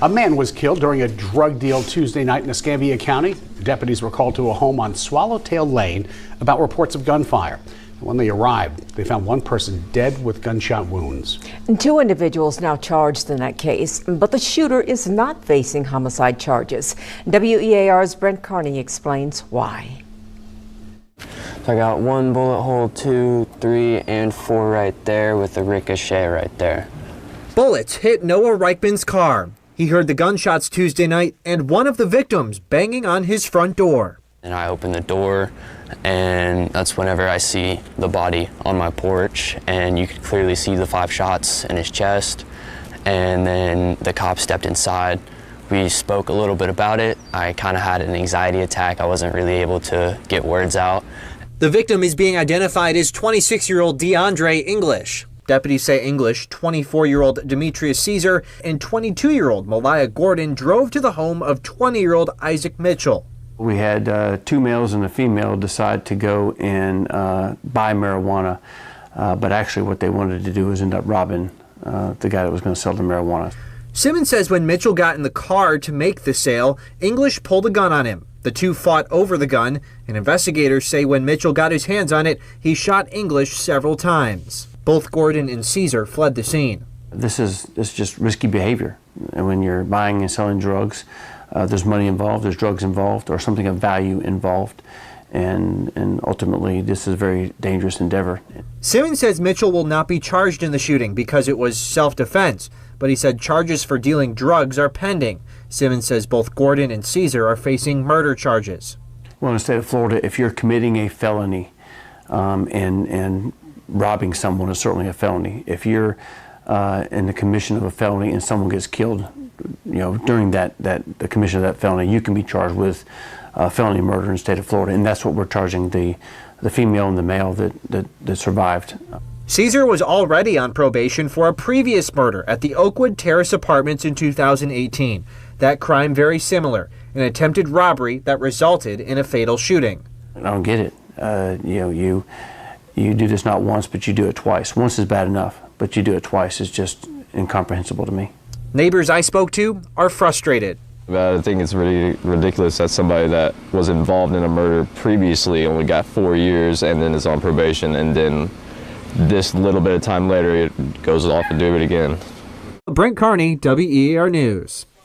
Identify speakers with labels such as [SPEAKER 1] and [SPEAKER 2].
[SPEAKER 1] A man was killed during a drug deal Tuesday night in Escambia County. Deputies were called to a home on Swallowtail Lane about reports of gunfire. When they arrived, they found one person dead with gunshot wounds.
[SPEAKER 2] And 2 individuals now charged in that case, but the shooter is not facing homicide charges. WEAR's Brent Carney explains why.
[SPEAKER 3] So I got 1 bullet hole, 2, 3, and 4 right there with a ricochet right there.
[SPEAKER 4] Bullets hit Noah Reichman's car. He heard the gunshots Tuesday night and one of the victims banging on his front door.
[SPEAKER 3] And I open the door, and that's whenever I see the body on my porch, and you could clearly see the 5 shots in his chest. And then the cop stepped inside. We spoke a little bit about it. I kind of had an anxiety attack. I wasn't really able to get words out.
[SPEAKER 4] The victim is being identified as 26-year-old DeAndre English. Deputies say English, 24-year-old Demetrius Caesar, and 22-year-old Malaya Gordon drove to the home of 20-year-old Isaac Mitchell.
[SPEAKER 5] We had 2 males and a female decide to go and buy marijuana, but actually what they wanted to do was end up robbing the guy that was going to sell the marijuana.
[SPEAKER 4] Simmons says when Mitchell got in the car to make the sale, English pulled a gun on him. The two fought over the gun, and investigators say when Mitchell got his hands on it, he shot English several times. Both Gordon and Caesar fled the scene.
[SPEAKER 5] This is just risky behavior. And when you're buying and selling drugs, there's money involved, there's drugs involved, or something of value involved. And ultimately, this is a very dangerous endeavor.
[SPEAKER 4] Simmons says Mitchell will not be charged in the shooting because it was self-defense, but he said charges for dealing drugs are pending. Simmons says both Gordon and Caesar are facing murder charges.
[SPEAKER 5] Well, in the state of Florida, if you're committing a felony and robbing someone is certainly a felony. If you're in the commission of a felony and someone gets killed, during the commission of that felony, you can be charged with felony murder in the state of Florida, and that's what we're charging the female and the male that survived.
[SPEAKER 4] Caesar was already on probation for a previous murder at the Oakwood Terrace Apartments in 2018. That crime very similar, an attempted robbery that resulted in a fatal shooting.
[SPEAKER 5] I don't get it. You do this not once, but you do it twice. Once is bad enough, but you do it twice is just incomprehensible to me.
[SPEAKER 4] Neighbors I spoke to are frustrated.
[SPEAKER 6] I think it's really ridiculous that somebody that was involved in a murder previously only got 4 years and then is on probation, and then this little bit of time later it goes off and do it again.
[SPEAKER 4] Brent Carney, WEAR News.